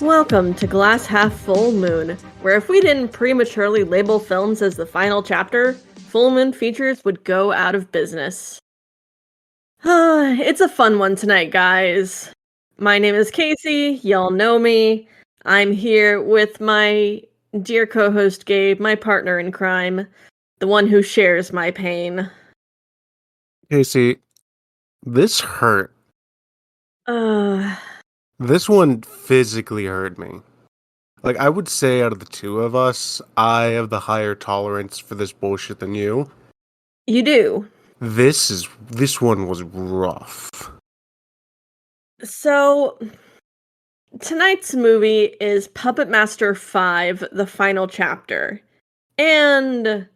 Welcome to Glass Half Full Moon, where if we didn't prematurely label films as the final chapter, Full Moon Features would go out of business. It's a fun one tonight, guys. My name is Casey, y'all know me. I'm here with my dear co-host Gabe, my partner in crime, the one who shares my pain. Casey, this hurt. Uh, This one physically hurt me. Like, I would say out of the two of us, I have the higher tolerance for this bullshit than you. you do. This one was rough. So, tonight's movie is Puppet Master 5, the final chapter. And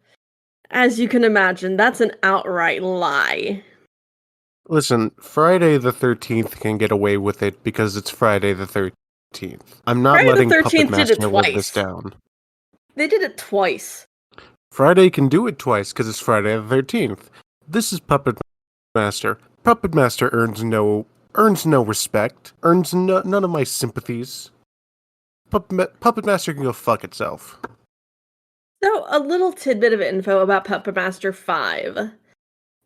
as you can imagine, that's an outright lie. Listen, Friday the 13th can get away with it because it's Friday the 13th. I'm not Friday the letting 13th Puppet did it Master live this twice. down. They did it twice. Friday can do it twice because it's Friday the 13th. This is Puppet Master. Puppet Master earns no respect, none of my sympathies. Puppet Master can go fuck itself. So, a little tidbit of info about Puppet Master 5.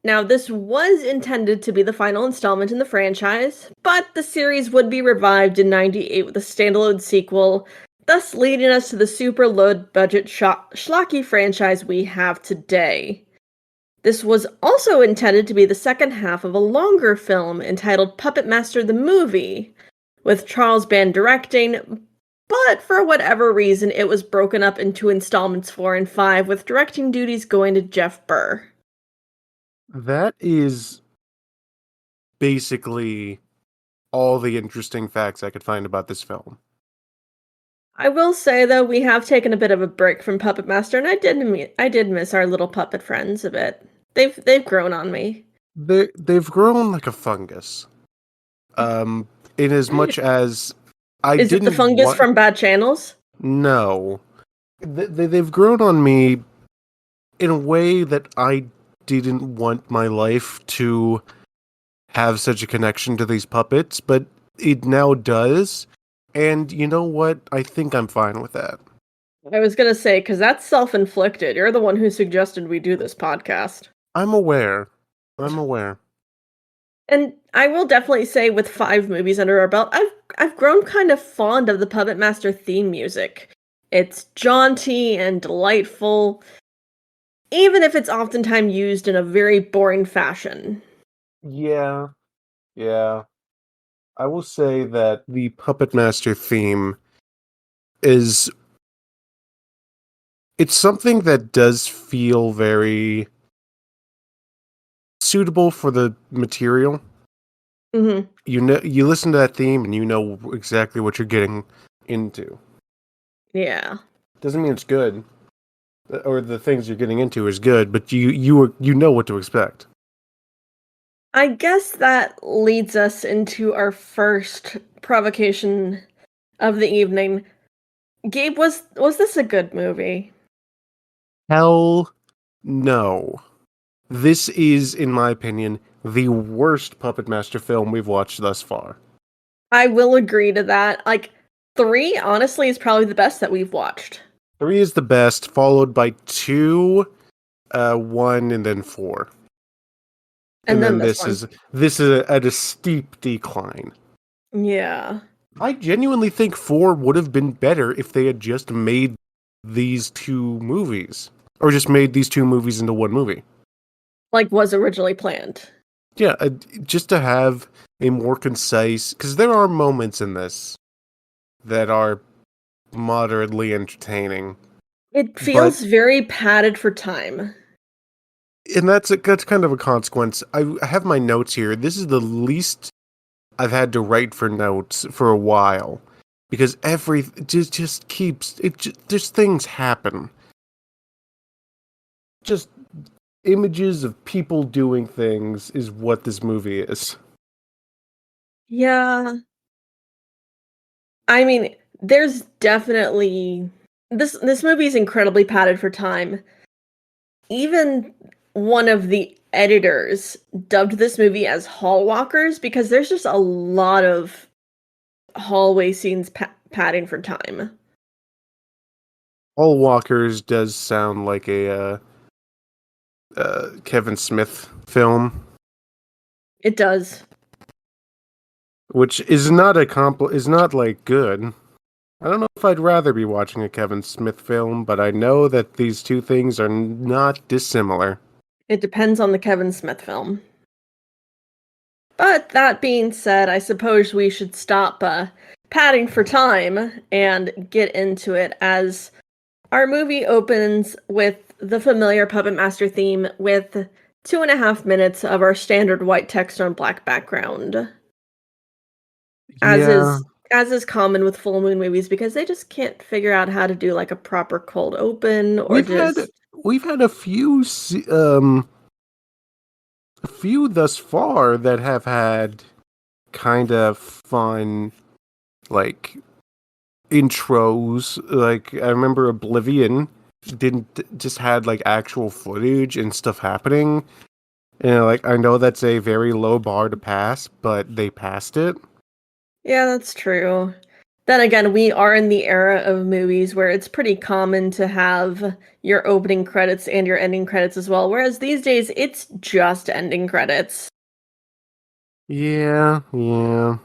Now, this was intended to be the final installment in the franchise, but the series would be revived in '98 with a standalone sequel, thus leading us to the super low-budget schlocky franchise we have today. This was also intended to be the second half of a longer film entitled Puppet Master the Movie, with Charles Band directing, but for whatever reason it was broken up into installments 4 and 5, with directing duties going to Jeff Burr. That is basically all the interesting facts I could find about this film. I will say, though, we have taken a bit of a break from Puppet Master, and I did miss our little puppet friends a bit. They've grown on me. They've grown like a fungus. In as much as I Is it the didn't fungus want... from Bad Channels? No. They've grown on me in a way that I didn't want my life to have such a connection to these puppets, but it now does. And you know what? I think I'm fine with that. I was gonna say, because that's self-inflicted. You're the one who suggested we do this podcast. I'm aware. And I will definitely say, with 5 movies under our belt, I've grown kind of fond of the Puppet Master theme music. It's jaunty and delightful, even if it's oftentimes used in a very boring fashion. Yeah. I will say that the Puppet Master theme is... It's something that does feel very suitable for the material. Mm-hmm. You listen to that theme and you know exactly what you're getting into. Yeah. Doesn't mean it's good, or the things you're getting into is good, but you know what to expect. I guess that leads us into our first provocation of the evening. Gabe, was this a good movie? Hell no. This is, in my opinion, the worst Puppet Master film we've watched thus far. I will agree to that. Like, 3, honestly, is probably the best that we've watched. 3 is the best, followed by 2, 1, and then 4. And then this is at a steep decline. Yeah. I genuinely think 4 would have been better if they had just made these 2 movies. Or just made these 2 movies into one movie. Like was originally planned. Yeah, just to have a more concise... Because there are moments in this that are moderately entertaining. It feels very padded for time. And that's kind of a consequence. I have my notes here. This is the least I've had to write for notes for a while. Because just keeps... Just things happen. Just images of people doing things is what this movie is. Yeah. I mean, there's definitely... This movie is incredibly padded for time. Even one of the editors dubbed this movie as hall walkers because there's just a lot of hallway scenes padding for time. All Walkers does sound like a Kevin Smith film, It does. which is not is not like good. I don't know if I'd rather be watching a Kevin Smith film, but I know that these two things are not dissimilar. It depends on the Kevin Smith film. But that being said, I suppose we should stop padding for time and get into it, as our movie opens with the familiar Puppet Master theme with 2.5 minutes of our standard white text on black background. As Yeah, is common with full moon movies, because they just can't figure out how to do like a proper cold open or we've had just we've had a few thus far that have had kind of fun like intros. Like I remember Oblivion didn't just had like actual footage and stuff happening. And like I know that's a very low bar to pass, but they passed it. Yeah, that's true. Then again, we are in the era of movies where it's pretty common to have your opening credits and your ending credits as well, whereas these days it's just ending credits. Yeah, yeah.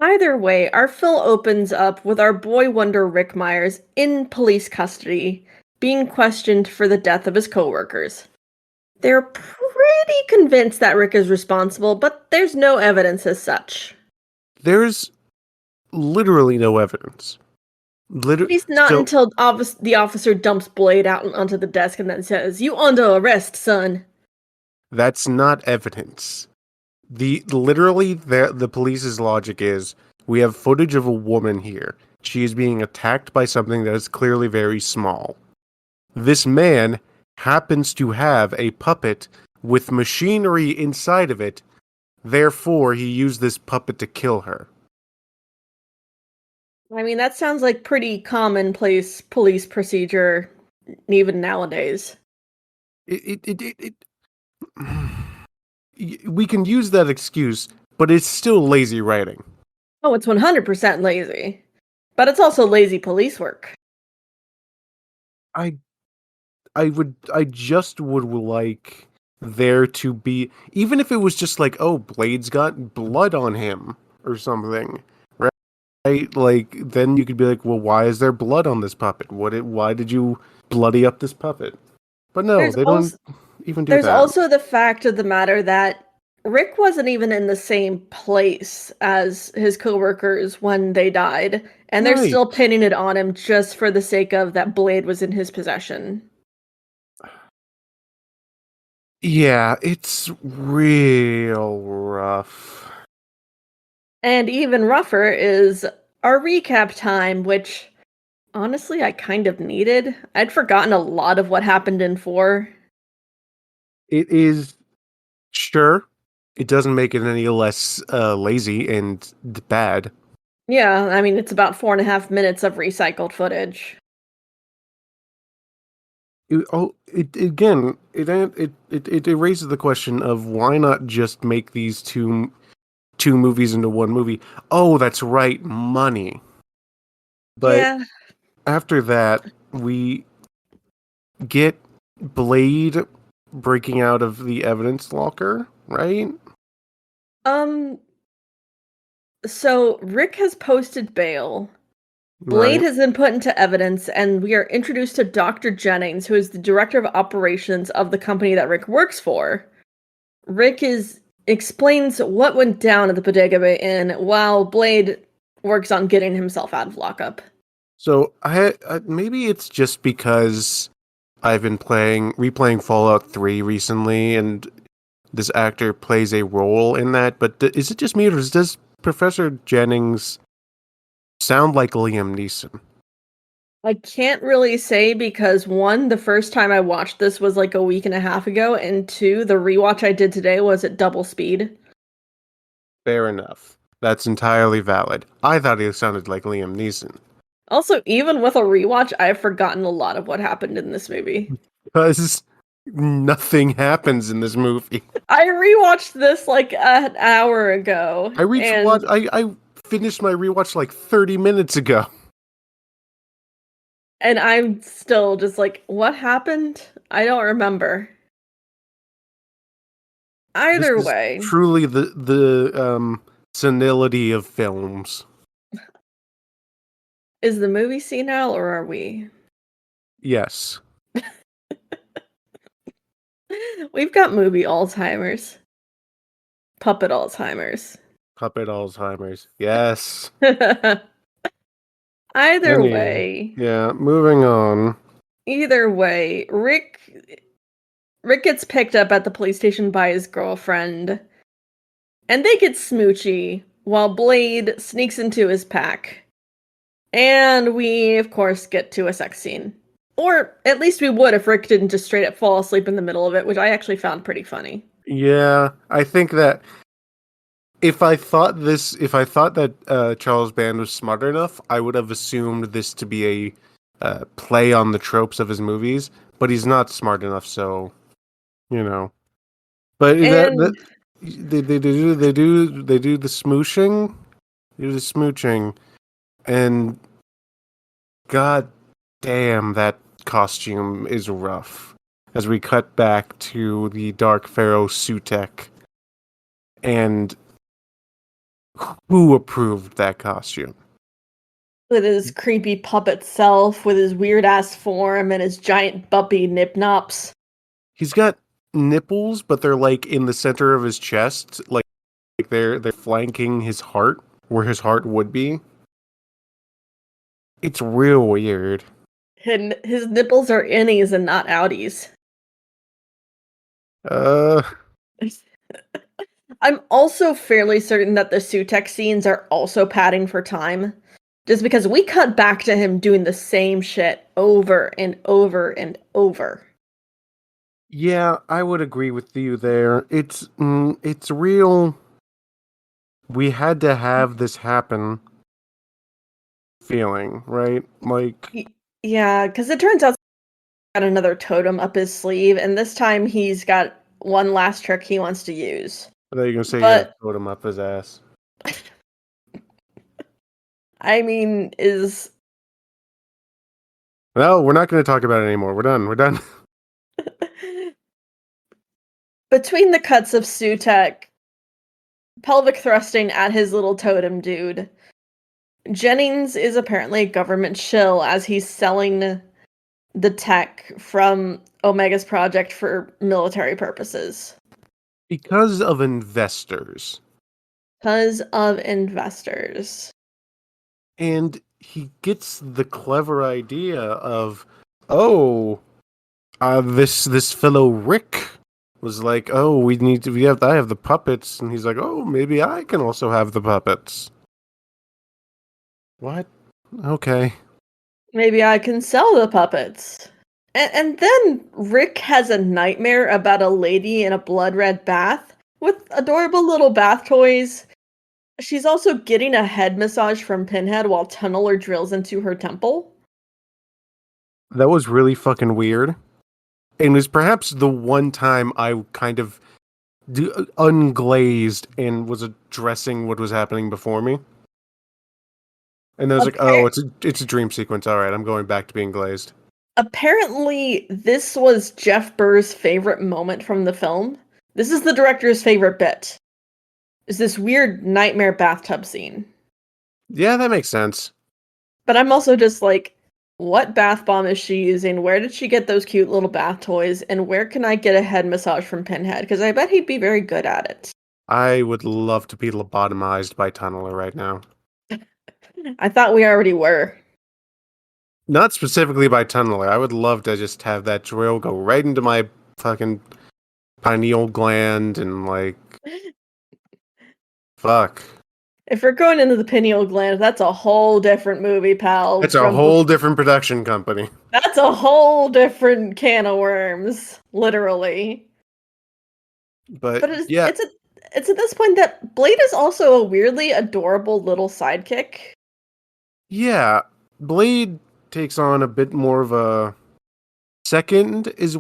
Either way, our film opens up with our boy wonder Rick Myers in police custody, being questioned for the death of his coworkers. They're pretty convinced that Rick is responsible, but there's no evidence as such. There's literally no evidence. At least not So until the officer dumps Blade out onto the desk and then says, "You under arrest, son." that's not evidence. The police's logic is we have footage of a woman here. She is being attacked by something that is clearly very small. This man happens to have a puppet with machinery inside of it. Therefore, he used this puppet to kill her. I mean, that sounds like pretty commonplace police procedure even nowadays. It we can use that excuse, but it's still lazy writing. Oh, it's 100% lazy. But it's also lazy police work. I I just would like there to be, even if it was just like, oh, Blade's got blood on him or something, right? Like then you could be like, well, why is there blood on this puppet? Why did you bloody up this puppet? But no, There's they don't also even do there's that. also the fact of the matter that Rick wasn't even in the same place as his coworkers when they died, and they're Right. still pinning it on him just for the sake of that Blade was in his possession. Yeah, it's real rough. And even rougher is our recap time, which honestly I kind of needed. I'd forgotten a lot of what happened in 4. It is sure. It doesn't make it any less lazy and bad. Yeah, I mean, it's about 4.5 minutes of recycled footage. It raises the question of why not just make these two movies into one movie? Oh, that's right, money. But Yeah, after that, we get Blade breaking out of the evidence locker, right? um, so Rick has posted bail. Blade Right. has been put into evidence, and we are introduced to Dr. Jennings, who is the director of operations of the company that Rick works for. Rick explains what went down at the Bodega Bay Inn while Blade works on getting himself out of lockup. So I maybe it's just because I've been replaying Fallout 3 recently, and this actor plays a role in that. But is it just me, or does Professor Jennings sound like Liam Neeson? I can't really say because one, the first time I watched this was like a week and a half ago, and two, the rewatch I did today was at double speed. Fair enough. That's entirely valid. I thought he sounded like Liam Neeson. Also, even with a rewatch, I've forgotten a lot of what happened in this movie. Because nothing happens in this movie. I rewatched this like an hour ago, I reached what and I finished my rewatch like 30 minutes ago. And I'm still just like, what happened? I don't remember. This Either is way, truly the senility of films. is the movie senile or are we? Yes. We've got movie Alzheimer's. Puppet Alzheimer's. Puppet Alzheimer's. Yes. Either Anyway. way, Yeah, moving on. Rick gets picked up at the police station by his girlfriend, and they get smoochy while Blade sneaks into his pack. And we, of course, get to a sex scene. Or at least we would if Rick didn't just straight up fall asleep in the middle of it, which I actually found pretty funny. Yeah, I think that if I thought that Charles Band was smart enough, I would have assumed this to be a play on the tropes of his movies. But he's not smart enough, so you know. But that And they do the smooshing, and god damn, that costume is rough. As we cut back to the Dark Pharaoh Sutek, and who approved that costume? with his creepy puppet self, with his weird ass form and his giant bumpy nip nops. He's got nipples, but they're like in the center of his chest, like they're flanking his heart, where his heart would be. It's real weird. And his nipples are innies and not outies. Uh, I'm also fairly certain that the Sutek scenes are also padding for time. Just because we cut back to him doing the same shit over and over and over. yeah, I would agree with you there. It's real. We had to have this happen. Feeling right, like Yeah, because it turns out he's got another totem up his sleeve, and this time he's got one last trick he wants to use. I thought you were gonna say he had a But, totem up his ass. I mean, is No, we're not gonna talk about it anymore. We're done. We're done. between the cuts of Sutek pelvic thrusting at his little totem dude, Jennings is apparently a government shill as he's selling the tech from Omega's project for military purposes. Because of investors. Because of investors. And he gets the clever idea of, oh, this fellow Rick was like, oh, I have the puppets, and he's like, oh, maybe I can also have the puppets. What? Okay. Maybe I can sell the puppets. And then Rick has a nightmare about a lady in a blood red bath with adorable little bath toys. She's also getting a head massage from Pinhead while Tunneler drills into her temple. That was really fucking weird. And it was perhaps the one time I kind of unglazed and was addressing what was happening before me. And I was like, oh, Appar- it's a dream sequence. All right, I'm going back to being glazed. Apparently, this was Jeff Burr's favorite moment from the film. This is the director's favorite bit. Is this weird nightmare bathtub scene. Yeah, that makes sense. But I'm also just like, what bath bomb is she using? Where did she get those cute little bath toys? And where can I get a head massage from Pinhead? Because I bet he'd be very good at it. I would love to be lobotomized by Tunneler right now. I thought we already were. Not specifically by Tunneler. I would love to just have that drill go right into my fucking pineal gland and like, fuck. If we're going into the pineal gland, that's a whole different movie, pal. It's a whole different production company. That's a whole different can of worms, literally. But But yeah, it's at this point that Blade is also a weirdly adorable little sidekick. yeah, Blade takes on a bit more of a second is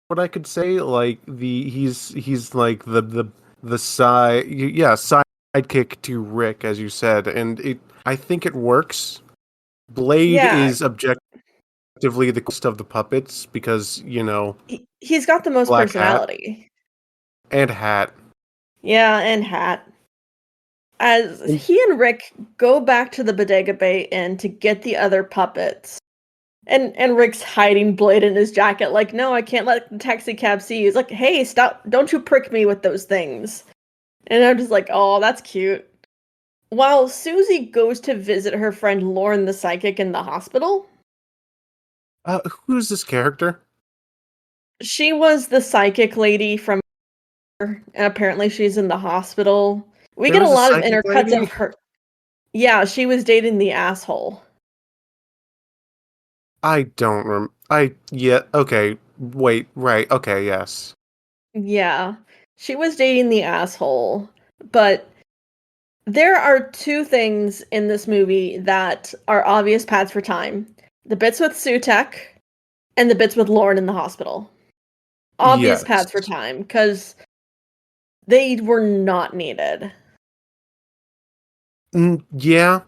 what I could say. Like he's like the side, yeah, side sidekick to Rick, as you said, and I think it works. Blade Yeah, is objectively the coolest of the puppets because, he's got the most black hat personality. and hat. Yeah, and Hat. As And he and Rick go back to the Bodega Bay Inn to get the other puppets. And Rick's hiding Blade in his jacket, like, no, I can't let the taxi cab see you. He's like, hey, stop, don't you prick me with those things. And I'm just like, oh, that's cute. While Susie goes to visit her friend Lauren the psychic in the hospital, who's this character? she was the psychic lady from and apparently she's in the hospital. We There get a was a lot of psychic intercuts of lady? her. Yeah, she was dating the asshole. I don't yeah, okay. Wait, right. Okay, yes. Yeah, she was dating the asshole. But there are two things in this movie that are obvious paths for time. The bits with Sutek and the bits with Lauren in the hospital. Obvious Yes. paths for time, because they were not needed. Yeah,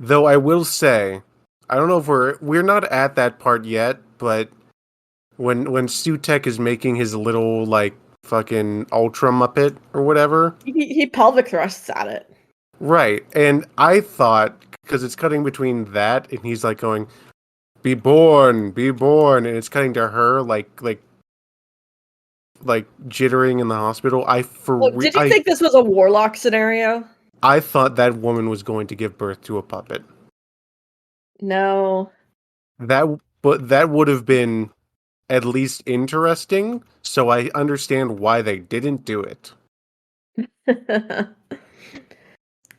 though I will say, I don't know if we're not at that part yet, but when Sutek is making his little like fucking ultra muppet or whatever, He pelvic thrusts at it. right? And I thought because it's cutting between that and he's like going, be born," and it's cutting to her like jittering in the hospital. Look, did you think this was a Warlock scenario? I thought that woman was going to give birth to a puppet. No. That but that would have been at least interesting, so I understand why they didn't do it.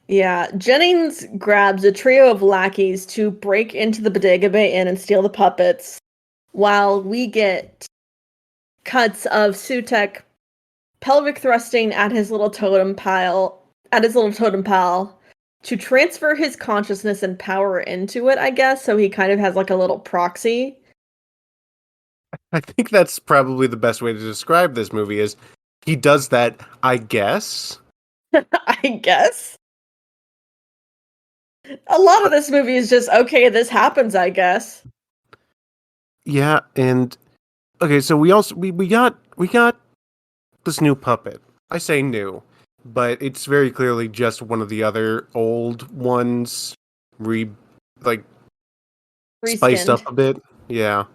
Yeah, Jennings grabs a trio of lackeys to break into the Bodega Bay Inn and steal the puppets, while we get cuts of Sutek pelvic thrusting at his little totem pile, to transfer his consciousness and power into it, I guess, so he kind of has like a little proxy. I think that's probably the best way to describe this movie is he does that, I guess. I guess. A lot of this movie is just, okay, this happens, I guess. Yeah, and okay, so we got this new puppet. I say new, but it's very clearly just one of the other old ones re like spiced up Reskinned. a bit. Yeah.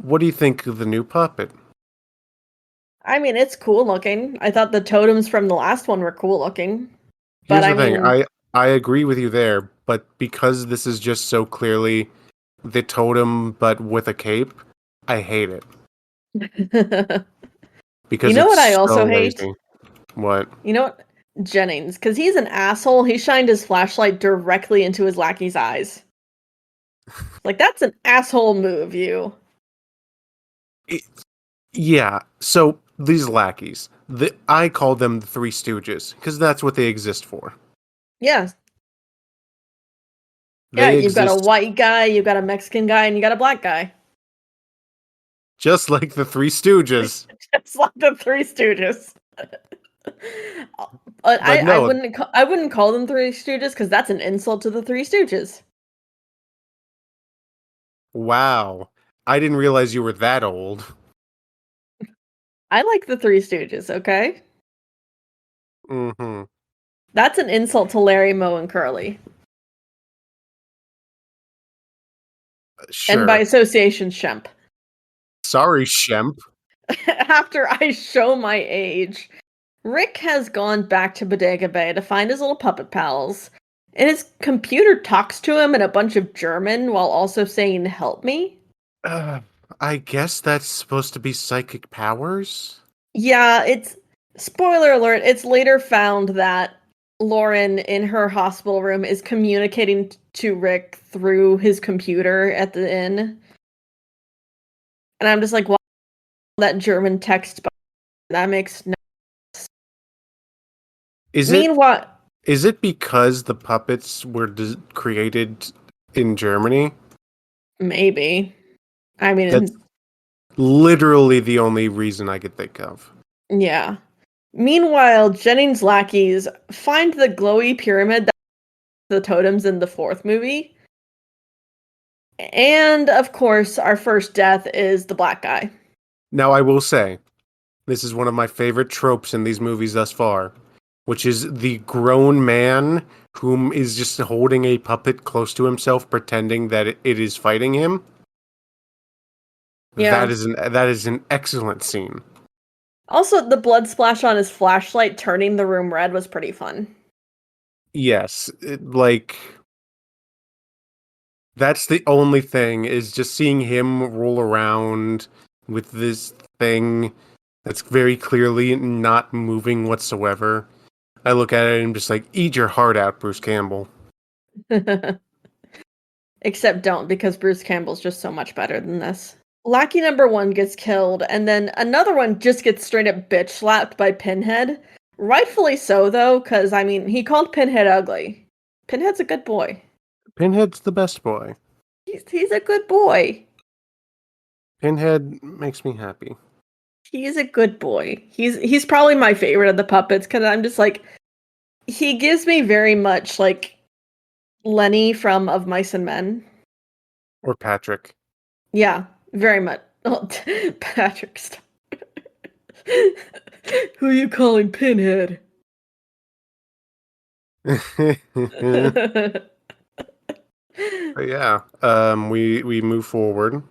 What do you think of the new puppet? I mean, it's cool looking. I thought the totems from the last one were cool looking. But Here's I the thing. mean, I agree with you there, but because this is just so clearly the totem but with a cape, I hate it you because know what I it's so also hate? lazy. What? You know what? Jennings, because he's an asshole. He shined his flashlight directly into his lackey's eyes. Like, that's an asshole move, you. It, yeah. So these lackeys, I call them the Three Stooges because that's what they exist for. Yeah. Yeah, They you've got a exist white guy, you've got a Mexican guy, and you got a black guy. just like the Three Stooges. Just like the Three Stooges. But But no, I wouldn't call them Three Stooges because that's an insult to the Three Stooges. wow. I didn't realize you were that old. I like the Three Stooges, okay? Mm-hmm. That's an insult to Larry, Moe, and Curly. And by Sure. association, Shemp. Sorry, Shemp. After I show my age, Rick has gone back to Bodega Bay to find his little puppet pals, and his computer talks to him in a bunch of German while also saying, help me? Uh, I guess that's supposed to be psychic powers? Yeah, it's spoiler alert, it's later found that Lauren in her hospital room is communicating to Rick through his computer at the inn. And I'm just like, wow, that German text that makes no. Is it Meanwhile, is it because the puppets were created in Germany? maybe. I That's mean, literally the only reason I could think of. yeah. Meanwhile, Jennings' lackeys find the glowy pyramid that's the totems in the fourth movie. And of course, our first death is the black guy. Now, I will say, this is one of my favorite tropes in these movies thus far, which is the grown man whom is just holding a puppet close to himself, pretending that it is fighting him. Yeah. That is an excellent scene. Also, the blood splash on his flashlight turning the room red was pretty fun. Yes, like that's the only thing is just seeing him roll around with this thing that's very clearly not moving whatsoever. I look at it and I'm just like, eat your heart out, Bruce Campbell. Except don't, because Bruce Campbell's just so much better than this. Lackey number one gets killed, and then another one just gets straight up bitch slapped by Pinhead. Rightfully so, though, because, I mean, he called Pinhead ugly. Pinhead's a good boy. Pinhead's the best boy. He's a good boy. Pinhead makes me happy. He's a good boy. He's probably my favorite of the puppets, because I'm just like, he gives me very much, like, Lenny from Of Mice and Men. Or Patrick. Yeah, very much. Oh, Patrick, stop. Who are you calling Pinhead? But yeah, we move forward,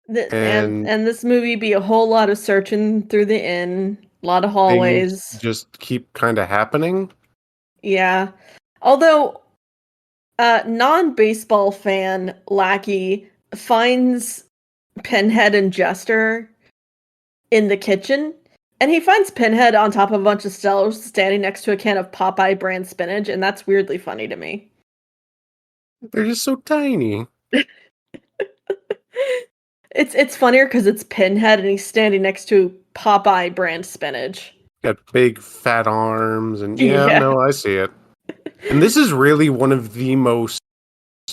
and And this movie be a whole lot of searching through the inn, a lot of things hallways. just keep kind of happening. Yeah. Although non-baseball fan Lackey finds Pinhead and Jester in the kitchen, and he finds Pinhead on top of a bunch of stalls standing next to a can of Popeye brand spinach, and that's weirdly funny to me. They're just so tiny. It's funnier because it's Pinhead and he's standing next to Popeye brand spinach. Got big fat arms, and yeah, Yeah. no, I see it. And this is really one of the most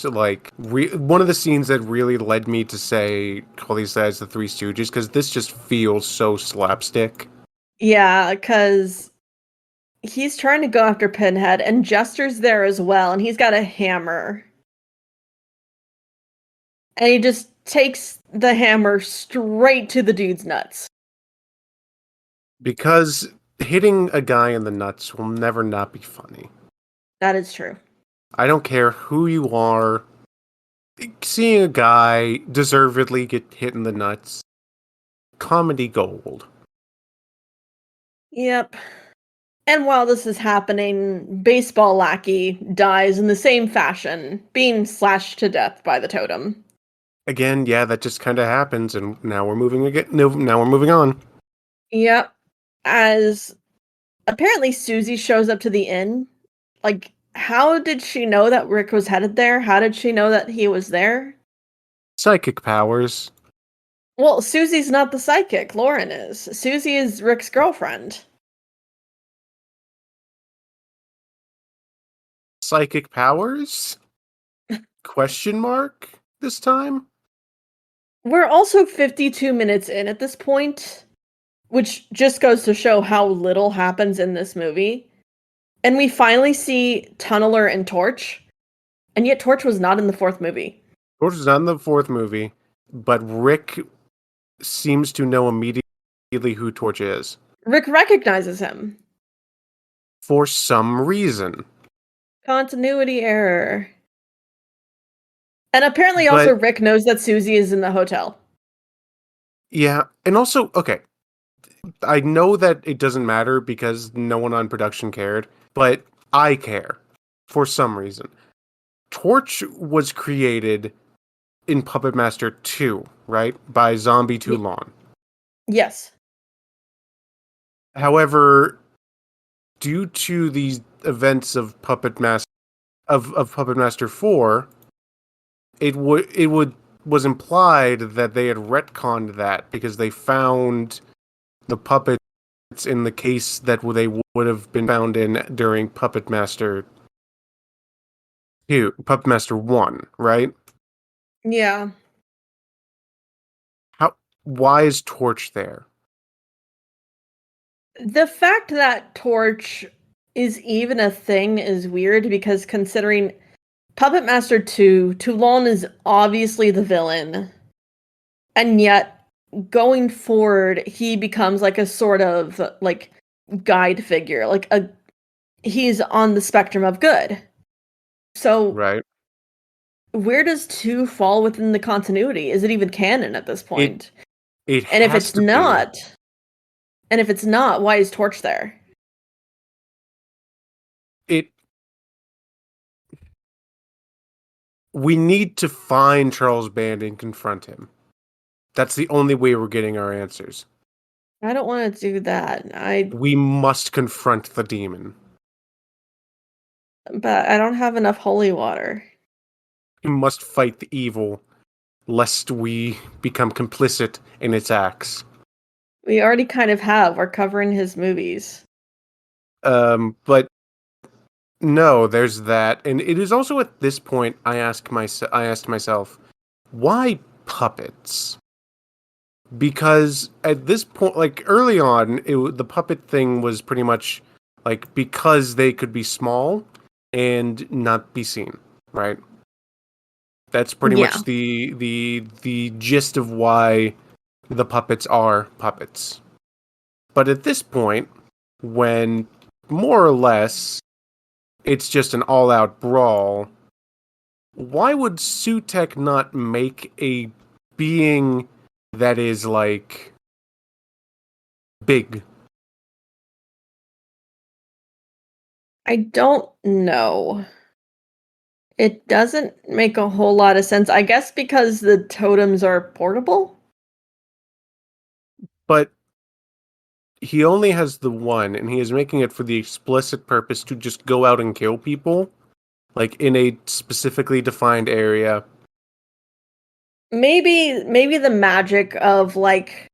one of the scenes that really led me to say call these guys the Three Stooges because this just feels so slapstick. Yeah, because he's trying to go after Pinhead, and Jester's there as well, and he's got a hammer. And he just takes the hammer straight to the dude's nuts. Because hitting a guy in the nuts will never not be funny. That is true. I don't care who you are. Seeing a guy deservedly get hit in the nuts, comedy gold. Yep. And while this is happening, Baseball Lackey dies in the same fashion, being slashed to death by the totem. Again, yeah, that just kind of happens, and now we're moving again. No, now we're moving on. Yep. As apparently Susie shows up to the inn. Like, how did she know that Rick was headed there? How did she know that he was there? Psychic powers. Well, Susie's not the psychic. Lauren is. Susie is Rick's girlfriend. Psychic powers? Question mark this time? We're also 52 minutes in at this point, which just goes to show how little happens in this movie. And we finally see Tunneler and Torch, and yet Torch was not in the fourth movie. Torch is not in the fourth movie, but Rick seems to know immediately who Torch is. Rick recognizes him. For some reason. Continuity error. And apparently also But Rick knows that Susie is in the hotel. yeah, and also, okay, I know that it doesn't matter because no one on production cared, but I care for some reason. Torch was created in Puppet Master 2, right? By Zombie Toulon. Yes. However, due to these events of Puppet Master of Puppet Master 4, it was implied that they had retconned that because they found the puppets in the case that they would have been found in during Puppet Master 2, Puppet Master 1, right? Yeah. How why is Torch there? The fact that Torch is even a thing is weird because considering Puppet Master 2, Toulon is obviously the villain, and yet going forward, he becomes like a sort of like guide figure, he's on the spectrum of good. So Right. where does 2 fall within the continuity? Is it even canon at this It point? it And if has it's to be. not, why is Torch there? It We need to find Charles Band and confront him. That's the only way we're getting our answers. I don't want to do that. We must confront the demon. But I don't have enough holy water. We must fight the evil, lest we become complicit in its acts. We already kind of have. We're covering his movies. But no, there's that, and it is also at this point I asked myself, why puppets? Because at this point, like early on, the puppet thing was pretty much like because they could be small and not be seen, right? That's pretty Yeah. much the gist of why the puppets are puppets. But at this point, when more or less it's just an all-out brawl, why would Sutek not make a being that is like big? I don't know. It doesn't make a whole lot of sense. I guess because the totems are portable? But he only has the one, and he is making it for the explicit purpose to just go out and kill people, like in a specifically defined area. Maybe the magic of like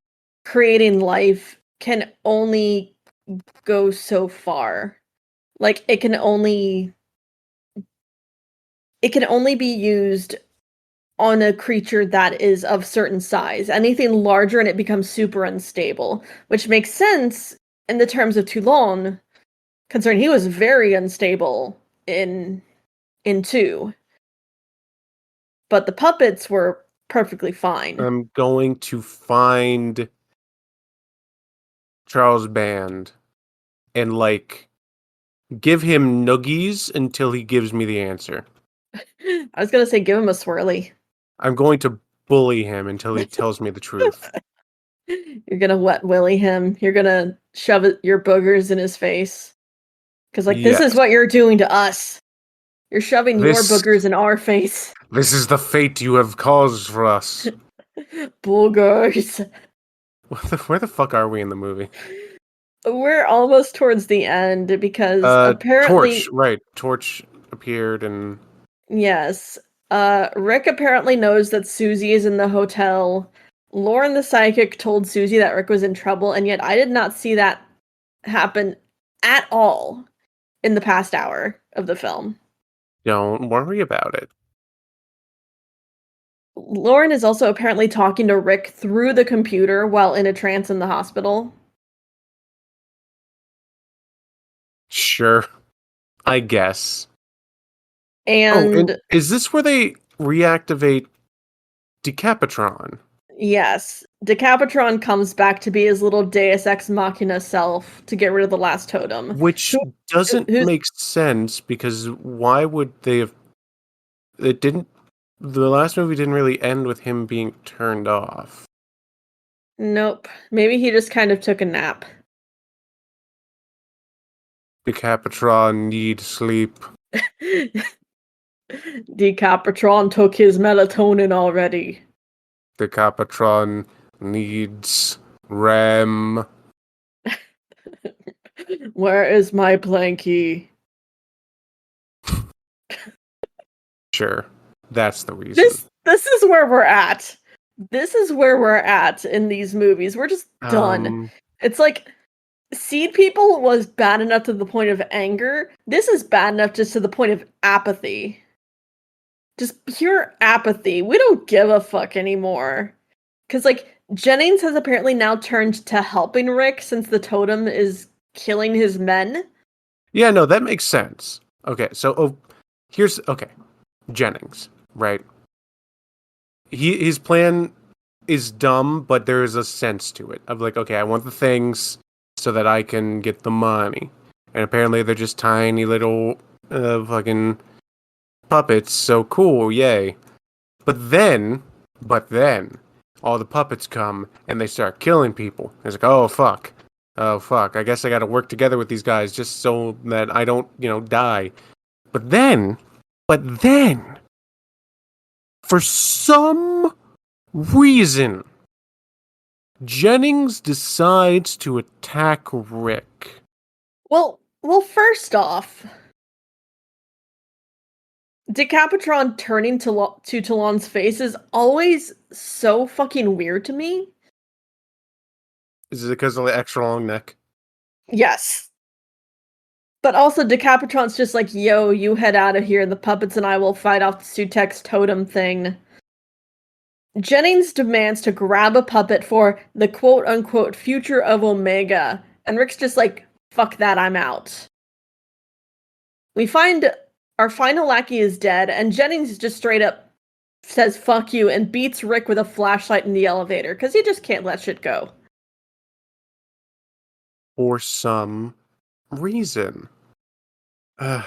creating life can only go so far. Like it can only be used on a creature that is of certain size. Anything larger and it becomes super unstable, which makes sense in the terms of Toulon, considering he was very unstable in 2. But the puppets were perfectly fine. I'm going to find Charles Band and like give him noogies until he gives me the answer. I was gonna say give him a swirly. I'm going to bully him until he tells me the truth. You're gonna wet willy him. You're gonna shove your boogers in his face. Cause like this is Yes. what you're doing to us. You're shoving your This boogers in our face. this is the fate you have caused for us. Boogers. Where the fuck are we in the movie? We're almost towards the end because Torch, apparently, right. Torch appeared and yes, Rick apparently knows that Susie is in the hotel. Lauren the psychic told Susie that Rick was in trouble, and yet I did not see that happen at all in the past hour of the film. don't worry about it. Lauren is also apparently talking to Rick through the computer while in a trance in the hospital. Sure. I guess. Oh, and And is this where they reactivate Decapitron? yes, Decapitron comes back to be his little Deus Ex Machina self to get rid of the last totem. Which Who, doesn't who's make sense because why would they have it didn't the last movie didn't really end with him being turned off. Nope. Maybe he just kind of took a nap. Decapitron need sleep. Decapitron took his melatonin already. Decapitron needs REM. Where is my blankie? Sure. That's the reason. This is where we're at. This is where we're at in these movies. We're just done. Um It's like Seed People was bad enough to the point of anger. This is bad enough just to the point of apathy. Just pure apathy. We don't give a fuck anymore. Cause like Jennings has apparently now turned to helping Rick since the totem is killing his men. Yeah, no, that makes sense. Okay, so here's okay. Jennings, right? His plan is dumb, but there is a sense to it. Of like, okay, I want the things so that I can get the money. And apparently they're just tiny little fucking puppets, so cool, yay. But then all the puppets come and they start killing people. It's like, oh fuck. Oh fuck. I guess I gotta work together with these guys just so that I don't, die. But then, but then, for some reason, Jennings decides to attack Rick. Well, first off, Decapitron turning to Talon's face is always so fucking weird to me. Is it because of the extra long neck? Yes. But also, Decapitron's just like, yo, you head out of here, the puppets and I will fight off the Sutek's totem thing. Jennings demands to grab a puppet for the quote-unquote future of Omega, and Rick's just like, fuck that, I'm out. We find our final lackey is dead, and Jennings just straight up says fuck you and beats Rick with a flashlight in the elevator, because he just can't let shit go. For some reason. But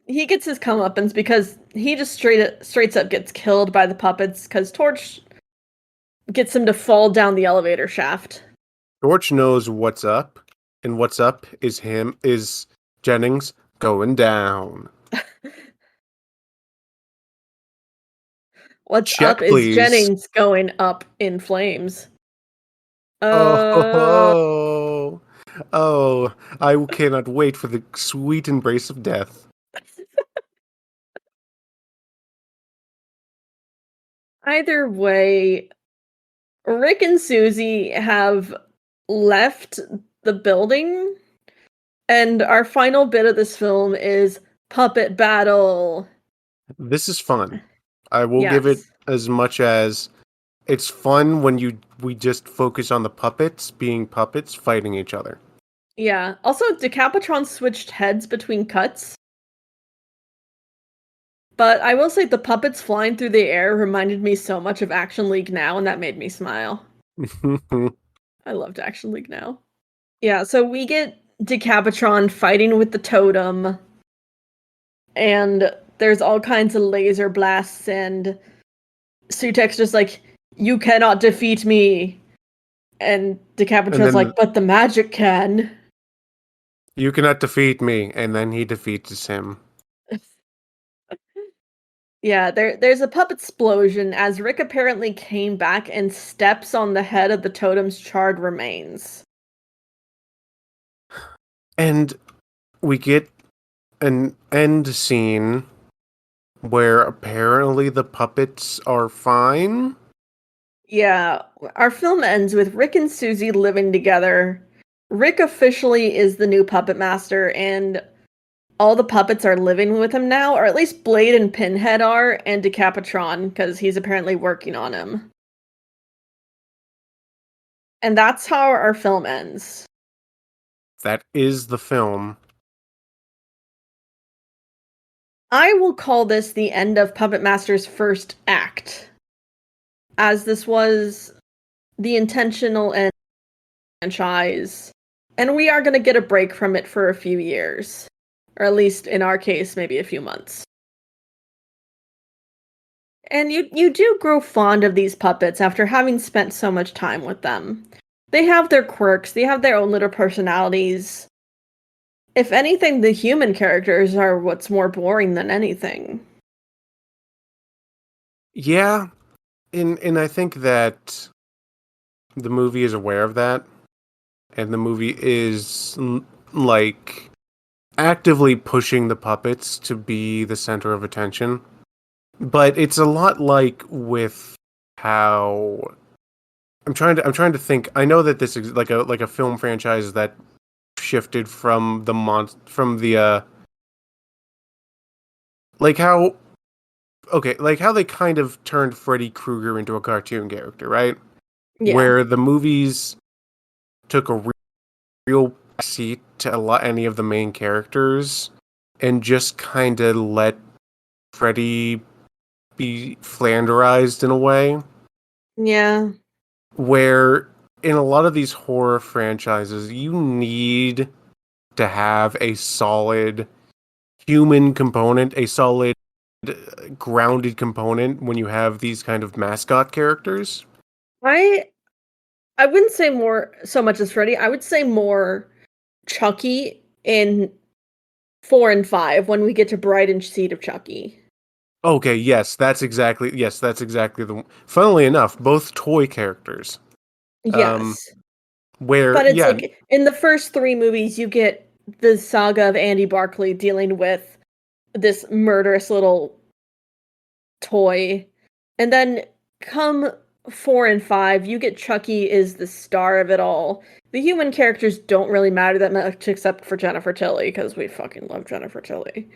he gets his comeuppance because he just straight up gets killed by the puppets because Torch gets him to fall down the elevator shaft. George knows what's up, and what's up is Jennings going down. What's Check, up is please. Jennings going up in flames. Oh, oh, I cannot wait for the sweet embrace of death. Either way, Rick and Susie have left the building, and our final bit of this film is puppet battle. This is fun. I will give it Yes. as much as it's fun when we just focus on the puppets being puppets fighting each other. Yeah. Also, Decapitron switched heads between cuts. But I will say the puppets flying through the air reminded me so much of Action League Now, and that made me smile. I loved Action League Now. Yeah, so we get Decapitron fighting with the totem, and there's all kinds of laser blasts, and Sutek's just like, you cannot defeat me. And And Decapitron's then like, but the magic can. you cannot defeat me, and then he defeats him. Yeah, there's a puppet explosion as Rick apparently came back and steps on the head of the totem's charred remains. And we get an end scene where apparently the puppets are fine. Yeah, our film ends with Rick and Susie living together. Rick officially is the new puppet master, and all the puppets are living with him now, or at least Blade and Pinhead are, and Decapitron, because he's apparently working on him. And that's how our film ends. That is the film. I will call this the end of Puppet Master's first act, as this was the intentional end of the franchise, and we are going to get a break from it for a few years, or at least in our case, maybe a few months. And you do grow fond of these puppets after having spent so much time with them. They have their quirks, they have their own little personalities. If anything, the human characters are what's more boring than anything. Yeah, and I think that the movie is aware of that, and the movie is like actively pushing the puppets to be the center of attention. But it's a lot like with how I'm trying to think. I know that this is like a film franchise that shifted from the like how okay, like how they kind of turned Freddy Krueger into a cartoon character, right? Yeah. Where the movies took a real seat to any of the main characters and just kind of let Freddy be flanderized in a way. Yeah. Where in a lot of these horror franchises, you need to have a solid human component, a solid grounded component when you have these kind of mascot characters. I I wouldn't say more so much as Freddy. I would say more Chucky in 4 and 5 when we get to Bride and Seed of Chucky. Okay, yes, that's exactly the. Funnily enough, both toy characters. Um, Yes. where But it's yeah, like in the first 3 movies, you get the saga of Andy Barclay dealing with this murderous little toy. And then come 4 and 5, you get Chucky is the star of it all. The human characters don't really matter that much except for Jennifer Tilly because we fucking love Jennifer Tilly.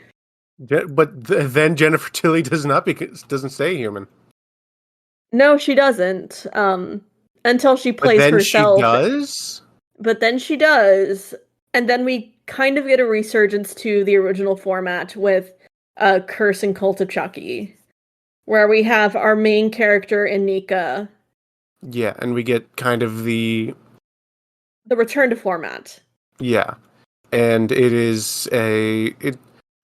but then Jennifer Tilly doesn't stay human. No, she doesn't. Until she But plays then she herself, does. but then she does. And then we kind of get a resurgence to the original format with Curse and Cult of Chucky, where we have our main character Inika, Yeah, and we get kind of the return to format. yeah, and it is a it.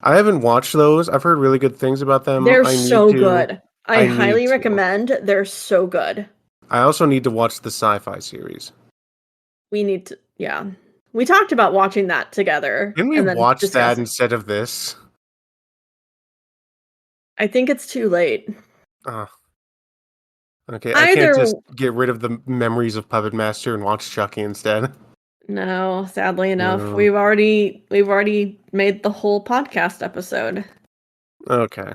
I haven't watched those. I've heard really good things about them. They're so good. I I need highly to. recommend. They're so good. I also need to watch the Sci-Fi series. We need to, yeah. We talked about watching that together Can we and then watch that discussing. instead of this? I think it's too late. Oh, okay, I can't Either just get rid of the memories of Puppet Master and watch Chucky instead. no, sadly enough, No. we've already made the whole podcast episode. Okay.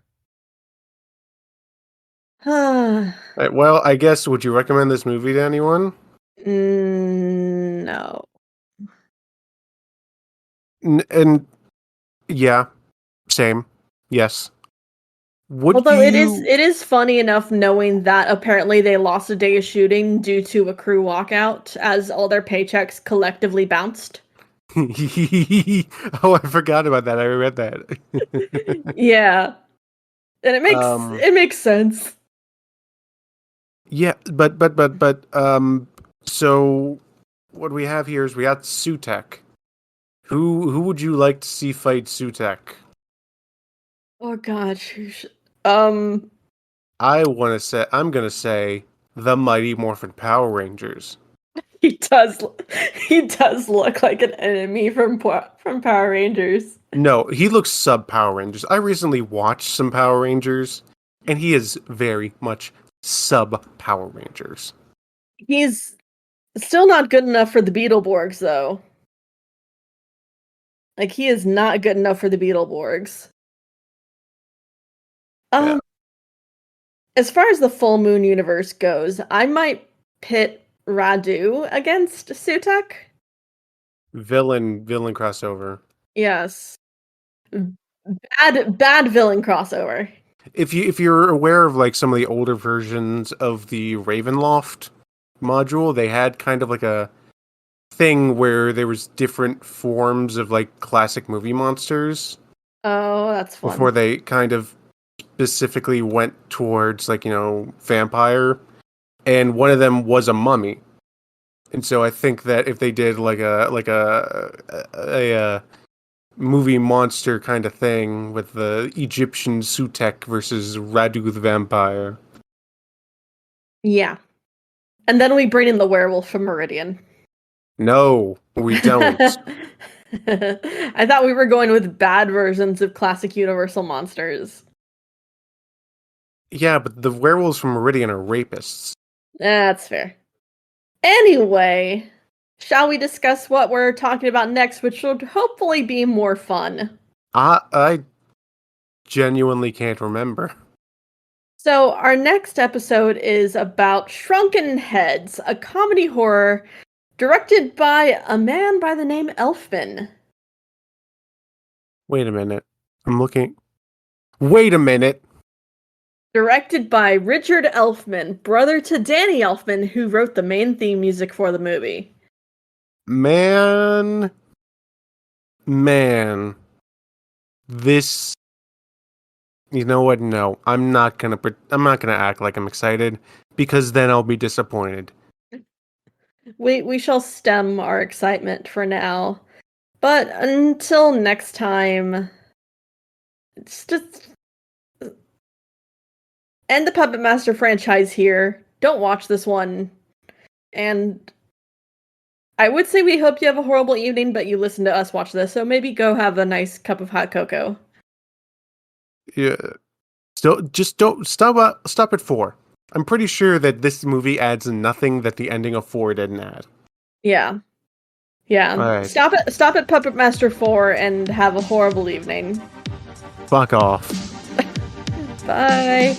No. Right, well, I guess would you recommend this movie to anyone? And yeah, same. Yes. Would Although you it is funny enough knowing that apparently they lost a day of shooting due to a crew walkout as all their paychecks collectively bounced. Oh, I forgot about that. I read that. Yeah. And um it makes sense. yeah, but so what we have here is we got Sutek. Who would you like to see fight Sutek? Oh god. Um I'm gonna say the Mighty Morphin Power Rangers. he does he does look like an enemy from Power Rangers. No, he looks sub Power Rangers. I recently watched some Power Rangers, and he is very much sub Power Rangers. He's still not good enough for the Beetleborgs though. Like he is not good enough for the Beetleborgs. Yeah, Um as far as the full moon universe goes, I might pit Radu against Sutek. villain crossover. Yes. Bad villain crossover. If you're aware of like some of the older versions of the Ravenloft module, they had kind of like a thing where there was different forms of like classic movie monsters Oh, that's before fun. they kind of specifically went towards like, vampire, and one of them was a mummy. And so I think that if they did like a movie monster kind of thing with the Egyptian Sutek versus Radu the vampire. Yeah. And then we bring in the werewolf from Meridian. No, we don't. I thought we were going with bad versions of classic Universal monsters. Yeah, but the werewolves from Meridian are rapists. That's fair. Anyway, shall we discuss what we're talking about next, which should hopefully be more fun? I genuinely can't remember. So, our next episode is about Shrunken Heads, a comedy horror directed by a man by the name Elfman. Wait a minute. I'm looking. Wait a minute. Directed by Richard Elfman, brother to Danny Elfman, who wrote the main theme music for the movie. Man, this. You know what? No, I'm not gonna. I'm not gonna act like I'm excited because then I'll be disappointed. We shall stem our excitement for now. But until next time, just end the Puppet Master franchise here. Don't watch this one. And I would say we hope you have a horrible evening, but you listen to us watch this, so maybe go have a nice cup of hot cocoa. Yeah. Still, just don't stop at 4. I'm pretty sure that this movie adds nothing that the ending of 4 didn't add. Yeah. Yeah. All right. Stop at Puppet Master 4 and have a horrible evening. Fuck off. Bye.